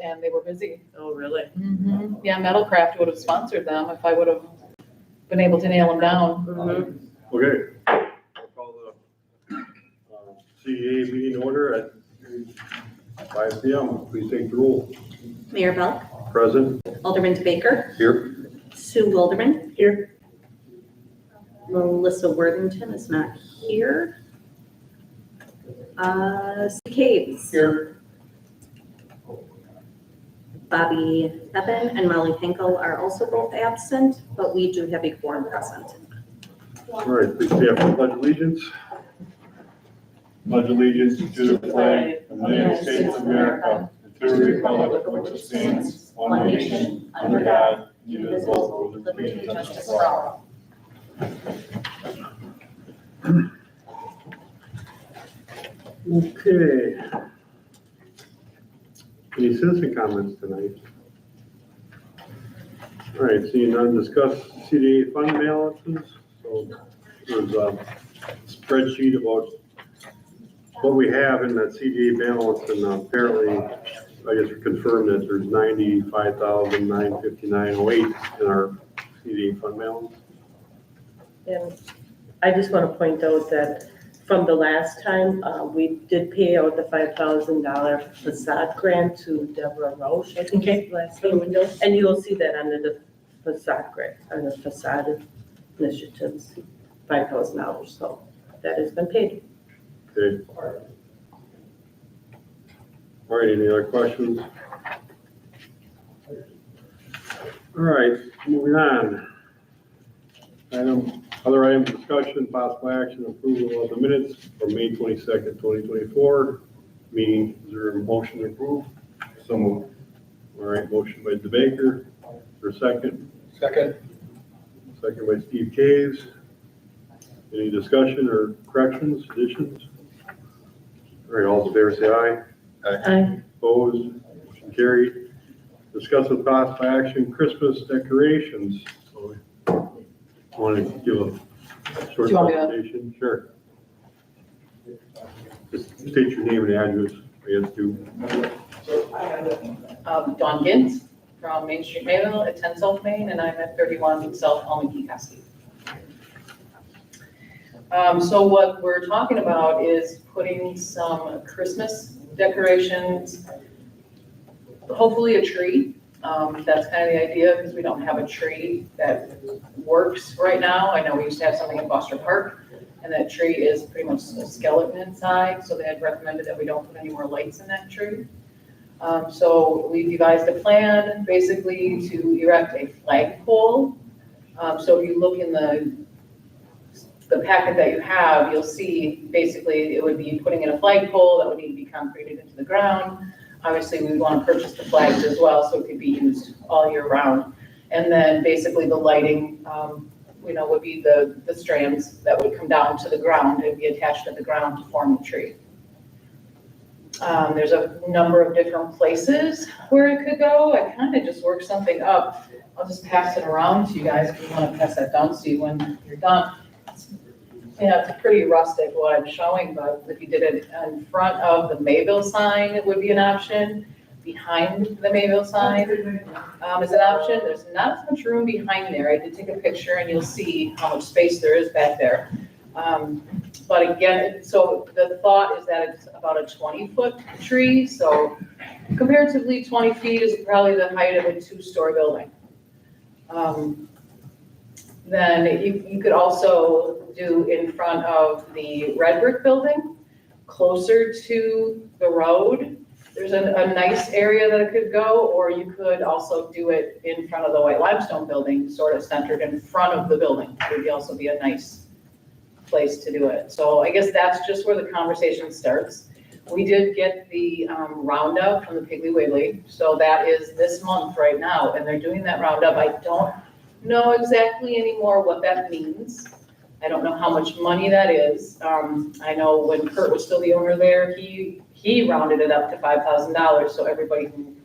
and they were busy. Oh, really? Yeah, Metalcraft would have sponsored them if I would have been able to nail them down. Okay. I'll call the CDA meeting order at 5 PM. Please take the roll. Mayor Belk, Present. Alderman DeBaker, Here. Sue Wilderman. Here. Melissa Worthington is not here. Steve Caves. Here. Bobby Evan and Molly Henkel are also both absent, but we do have a quorum present. All right, please stand for the pledge of allegiance. Pledge allegiance to the flag of the United States of America and to the republic for which it stands, one nation, under God, indivisible, with liberty and justice for all. Okay. Any citizen comments tonight? All right, seeing none, discuss CDA fund balances. So there's a spreadsheet about what we have in that CDA balance, and apparently, I guess we confirmed that there's $95,959.08 in our CDA fund balance. And I just want to point out that from the last time, we did pay out the $5,000 facade grant to Deborah Roche, I think is the last name. And you'll see that under the facade grant, or the facade initiatives, $5,000. So that has been paid. Okay. All right, any other questions? All right, moving on. Other items, discussion, possible action, approval of the minutes for May 22nd, 2024. Meeting, is there a motion to approve? So moved. All right, motion by DeBaker, for a second. Second. Second by Steve Caves. Any discussion or corrections, additions? All right, all in favor, say aye. Aye. Opposed, motion carried. Discuss with possible action, Christmas decorations. So, want to give a short Do you want me to- presentation? Sure. Just state your name and address, I guess, too. Dawn Gint from Main Street Mayville at 10 South Main, and I'm at 31 South Almakeekowski. So what we're talking about is putting some Christmas decorations, hopefully a tree. That's kind of the idea, because we don't have a tree that works right now. I know we used to have something in Foster Park, and that tree is pretty much a skeleton inside, so they had recommended that we don't put any more lights in that tree. So we devised a plan basically to erect a flagpole. So if you look in the packet that you have, you'll see basically it would be putting in a flagpole that would need to be concreted into the ground. Obviously, we would want to purchase the flags as well, so it could be used all year round. And then basically the lighting, would be the strands that would come down to the ground and be attached to the ground to form the tree. There's a number of different places where it could go. I kind of just worked something up. I'll just pass it around to you guys if you want to pass that down to you when you're done. It's pretty rustic what I'm showing, but if you did it in front of the Mayville sign, it would be an option. Behind the Mayville sign is an option. There's not as much room behind there. I did take a picture and you'll see how much space there is back there. But again, so the thought is that it's about a 20-foot tree. So comparatively, 20 feet is probably the height of a 2-story building. Then you could also do in front of the red brick building, closer to the road. There's a nice area that it could go, or you could also do it in front of the white limestone building, sort of centered in front of the building. It would also be a nice place to do it. So I guess that's just where the conversation starts. We did get the roundup from the Piggly Wiggly. So that is this month right now, and they're doing that roundup. I don't know exactly anymore what that means. I don't know how much money that is. I know when Kurt was still the owner there, he rounded it up to $5,000. So everybody who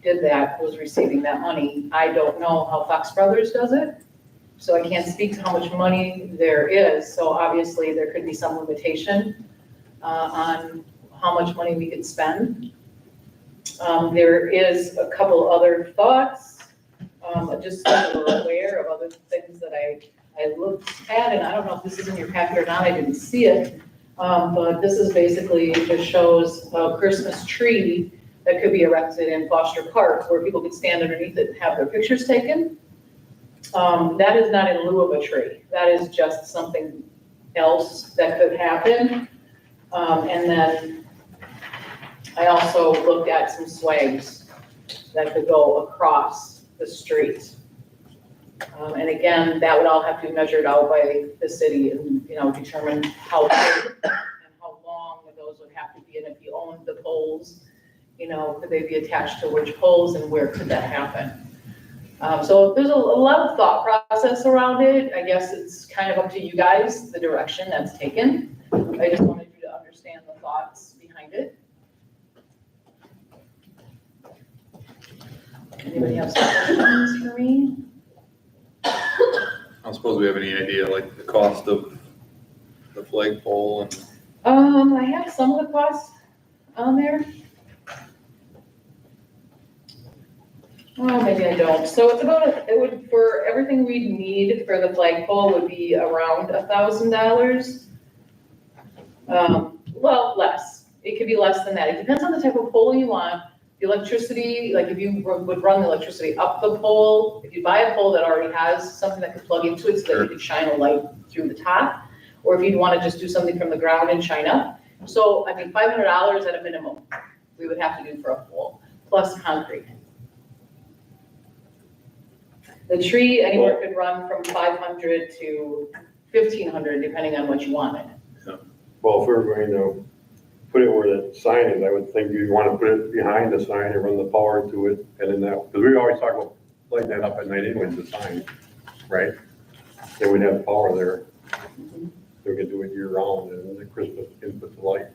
did that was receiving that money. I don't know how Fox Brothers does it. So I can't speak to how much money there is. So obviously there could be some limitation on how much money we could spend. There is a couple other thoughts, just so you're aware of other things that I looked at, and I don't know if this is in your packet or not, I didn't see it. But this is basically, just shows a Christmas tree that could be erected in Foster Park, where people could stand underneath it and have their pictures taken. That is not in lieu of a tree, that is just something else that could happen. And then I also looked at some swags that could go across the street. And again, that would all have to be measured out by the city and, determine how big and how long those would have to be. And if you owned the poles, could they be attached to which poles and where could that happen? So there's a lot of thought process around it. I guess it's kind of up to you guys, the direction that's taken. I just wanted you to understand the thoughts behind it. Anybody have some questions for me? I don't suppose we have any idea, like the cost of the flagpole and I have some of the costs on there. Oh, maybe I don't. So it's about, it would, for everything we'd need for the flagpole would be around $1,000. Well, less. It could be less than that. It depends on the type of pole you want. The electricity, like if you would run the electricity up the pole, if you buy a pole that already has something that could plug into it so that you could shine a light through the top, or if you'd want to just do something from the ground and shine up. So, $500 at a minimum, we would have to do for a pole, plus concrete. The tree, anywhere could run from 500 to 1,500, depending on what you wanted. Well, if we were going to put it where the sign is, I would think you'd want to put it behind the sign and run the power to it, and then that, because we always talk about lighting that up at night anyways, the sign, right? Then we'd have power there. So we could do it year round, and then the Christmas, we can put the light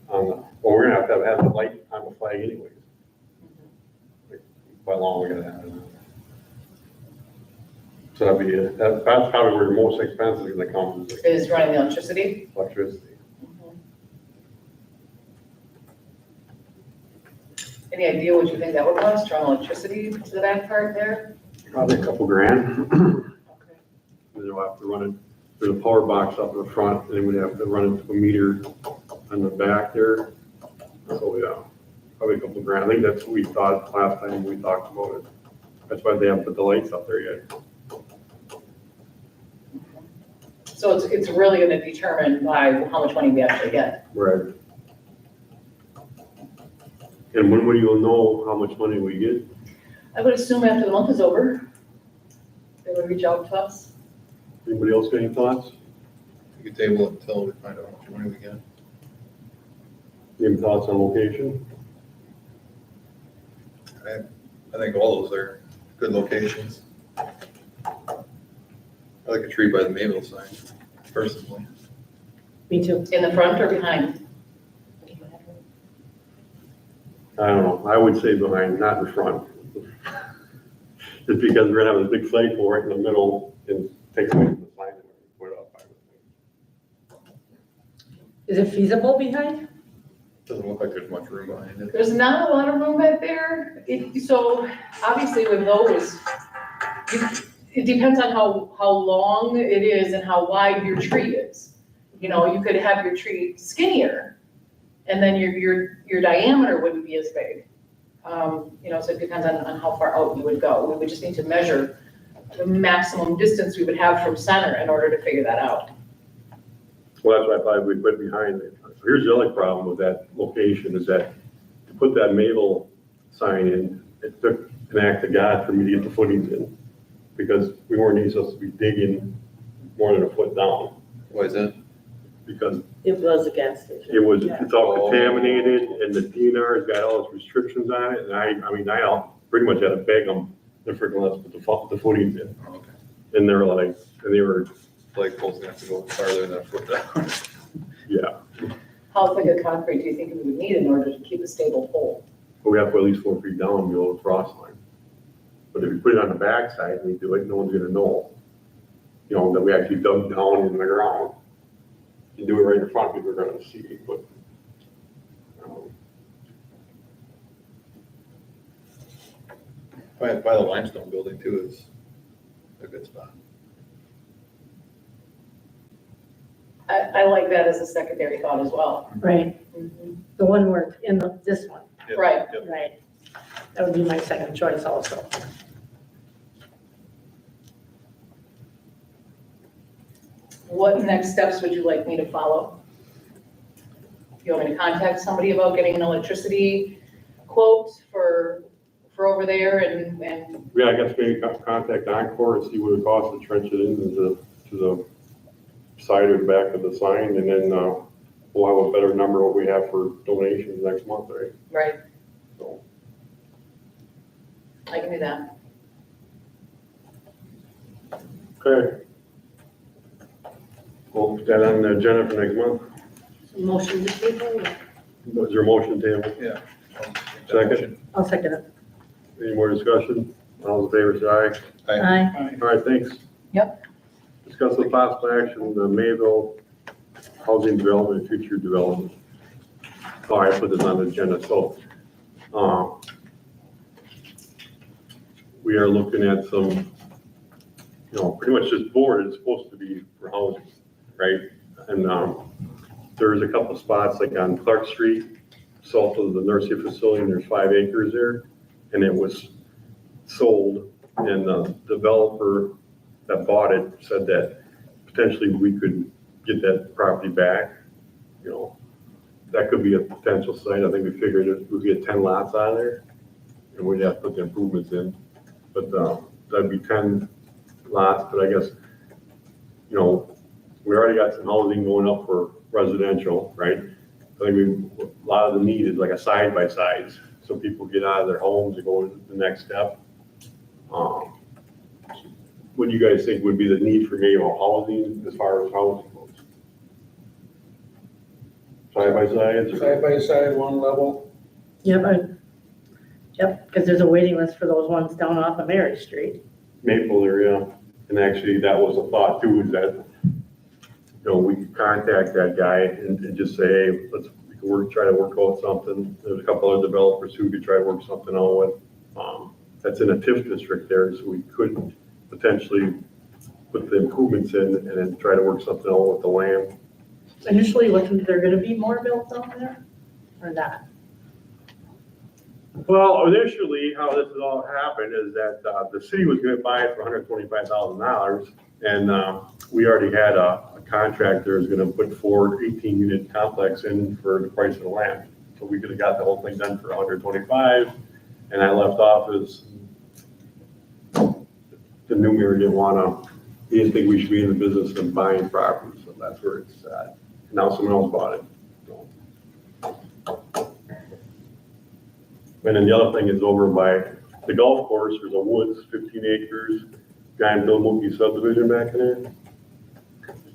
on the, well, we're gonna have the light on the flag anyways. Like, how long we're gonna have it on. So that'd be, that's probably where the most expensive is gonna come, Is running the electricity. electricity. Any idea what you think that would cost, run electricity to the back part there? Probably a couple grand. Okay. Then you'll have to run it, there's a power box up in the front, and then we'd have to run it to a meter on the back there. So, yeah, probably a couple grand. I think that's what we thought last time we talked about it. That's why they haven't put the lights up there yet. So it's really gonna determine by how much money we actually get. Right. And when will you know how much money we get? I would assume after the month is over, they would reach out to us. Anybody else got any thoughts? we could table it until we find out how much money we get. Any thoughts on location? I think all those are good locations. I like a tree by the Mayville sign, personally. Me too. In the front or behind? I don't know. I would say behind, not in front. Just because we're gonna have a big flagpole right in the middle and take away from the sign and put it up. I would think. Is it feasible behind? Doesn't look like there's much room behind it. There's not a lot of room back there. So obviously with those, it depends on how long it is and how wide your tree is. You know, you could have your tree skinnier and then your diameter wouldn't be as big. You know, so it depends on how far out you would go. We would just need to measure the maximum distance we would have from center in order to figure that out. Well, that's what I thought we'd put behind it. Here's the other problem with that location is that to put that Mayville sign in, it took an act of God for me to get the footings in. Because we weren't supposed to be digging more than a foot down. Why is that? Because It was a gas station. it's all contaminated and the DNR's got all its restrictions on it. And I pretty much had to beg them to freaking let us put the footings in. Oh, okay. And they were, Flagpole's gonna have to go farther than a foot down. yeah, How thick of concrete do you think we would need in order to keep a stable pole? but we have to put at least 4 feet down below the frost line. But if you put it on the backside and we do it, no one's gonna know, you know, that we actually dug down in the ground. You do it right in front, people are gonna see, but, By the limestone building too is a good spot. I like that as a secondary thought as well. Right, the one where in this one, Yep, Right. yep. right. That would be my second choice also. What next steps would you like me to follow? You want me to contact somebody about getting an electricity quote for over there and, Yeah, I guess maybe contact Encore and see what it costs to trench it into the side or back of the sign, and then, we'll have a better number what we have for donations next month, right? right, So, I can do that. okay. We'll put that on the agenda for next month. Motion to table, Is there a motion table? Yeah. Second. I'll second it. Any more discussion? All in favor, say aye. Aye. All right, thanks. Yep. Discuss the possible action, the Mayville Housing Development, Future Development. Oh, I put this on the agenda, so, we are looking at some, pretty much this board is supposed to be for housing, right? And, there's a couple spots like on Clark Street, south of the nursing facility, and there's 5 acres there. And it was sold, and the developer that bought it said that potentially we could get that property back. That could be a potential site. I think we figured if we get 10 lots out of there, and we'd have to put the improvements in. But that'd be 10 lots, but I guess, we already got some housing going up for residential, right? I think a lot of the need is like a side-by-sides, so people get out of their homes and go to the next step. What do you guys think would be the need for housing as far as housing goes? Side-by-sides? or- Side by side, one level. Yep, because there's a waiting list for those ones down off of Mary Street. Maple area, and actually that was a thought too, is that, we could contact that guy and just say, hey, we could try to work out something. There's a couple other developers who could try to work something out with. That's in a TIF district there, so we could potentially put the improvements in and then try to work something out with the land. Initially, wasn't there gonna be more built down there, or not? Well, initially, how this has all happened is that the city was gonna buy it for $125,000, and we already had a contractor who's gonna put 4 18-unit complex in for the price of the land. So we could have got the whole thing done for 125, and I left office. The new mayor he didn't think we should be in the business of buying property, so that's where it's at. Now someone else bought it. So. And then the other thing is over by the golf course, there's a woods, 15 acres, guy in Bill Mookie subdivision back in there.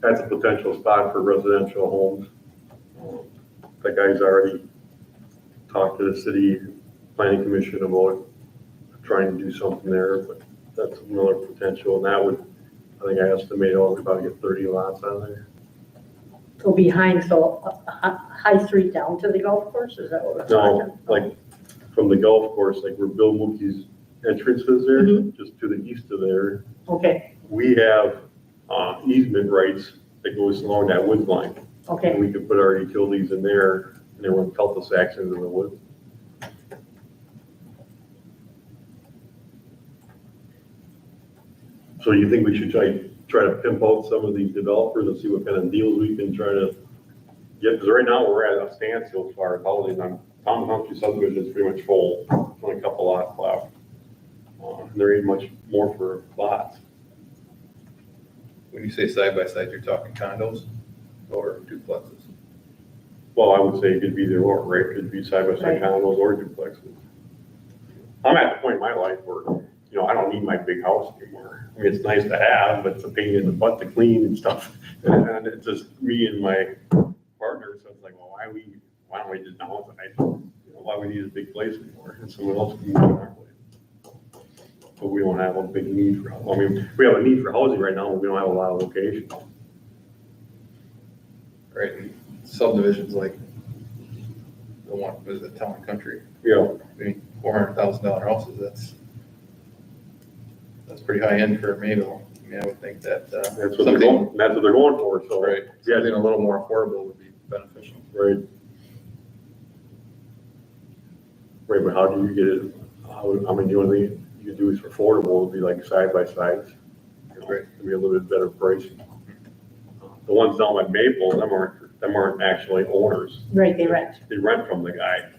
That's a potential spot for residential homes. That guy's already talked to the city planning commission about trying to do something there, but that's another potential, and that would, I think I estimate, we probably get 30 lots out of there. Go behind, High Street down to the golf course, is that what we're talking? No, like from the golf course, like where Bill Mookie's entrance is there, Mhm. just to the east of there, Okay, we have easement rights that goes along that woods line. okay, And we could put our utilities in there, and then we'll cul-de-sacs into the woods. So you think we should try to pimp out some of these developers and see what kind of deals we can try to get? Because right now, we're at a standstill as far as housing. Tom Humphrey subdivision is pretty much full, only a couple lots left. There ain't much more for lots. When you say side by side, you're talking condos or duplexes? Well, I would say it could be either or, right? It could be side-by-side Right. condos or duplexes. I'm at the point in my life where, I don't need my big house anymore. I mean, it's nice to have, but it's a pain in the butt to clean and stuff. And it's just me and my partner, so it's like, well, why don't we just downsize? Why we need a big place anymore? And someone else can use our place. But we don't have a big need for, I mean, we have a need for housing right now, but we don't have a lot of locations. Right, and subdivisions like the one, was it Town and Country? Yeah, I mean, $400,000 houses, that's That's pretty high end for Mayville. I mean, I would think that, That's what they're something, going, that's what they're going for, so. right, Yeah, something a little more affordable would be beneficial. right. Right, but how do you get it, I mean, the only thing you can do is for affordable, would be like side by sides. Right. It'd be a little bit better pricing. The ones down by Maple, them aren't actually owners. Right, they rent. They rent from the guy.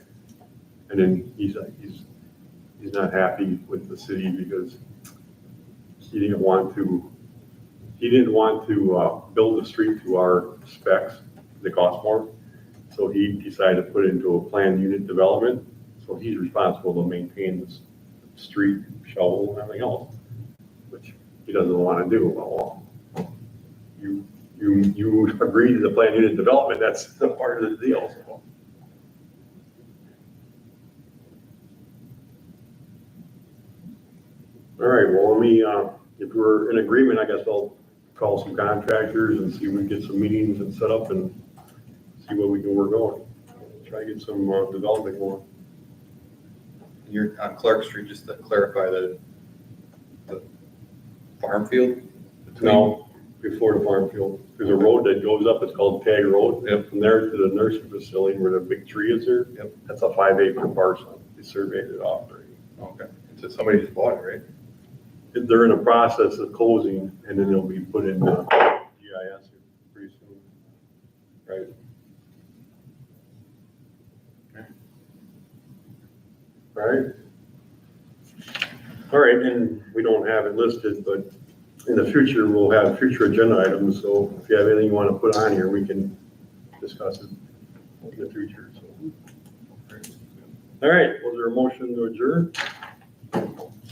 And then he's not happy with the city because he didn't want to build the street to our specs. They cost more. So he decided to put it into a planned unit development. So he's responsible to maintain this street, shovel, and everything else, which he doesn't want to do. Well, you agree to the planned unit development, that's the part of the deal. So. All right, well, let me, if we're in agreement, I guess I'll call some contractors and see if we can get some meetings and set up and see what we can work on. Try to get some development going. You're on Clark Street, just to clarify the farm field? No, before the farm field, there's a road that goes up, it's called Tag Road. Yep. From there to the nursing facility where the big tree is there. Yep. That's a 5-acre parcel. They surveyed it off already. Okay, so somebody just bought it, right? They're in the process of closing and then it'll be put in GIS pretty soon. Right? All right. All right, and we don't have it listed, but in the future, we'll have future agenda items. So if you have anything you want to put on here, we can discuss it in the future. So. All right, was there a motion to adjourn?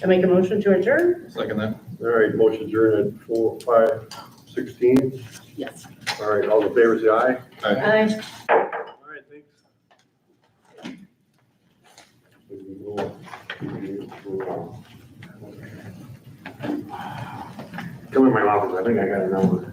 I make a motion to adjourn? Second that? All right, motion adjourned at 4:05:16. Yes. All right, all in favor, say aye. Aye. All right, thanks. Come in my office, I think I got a number.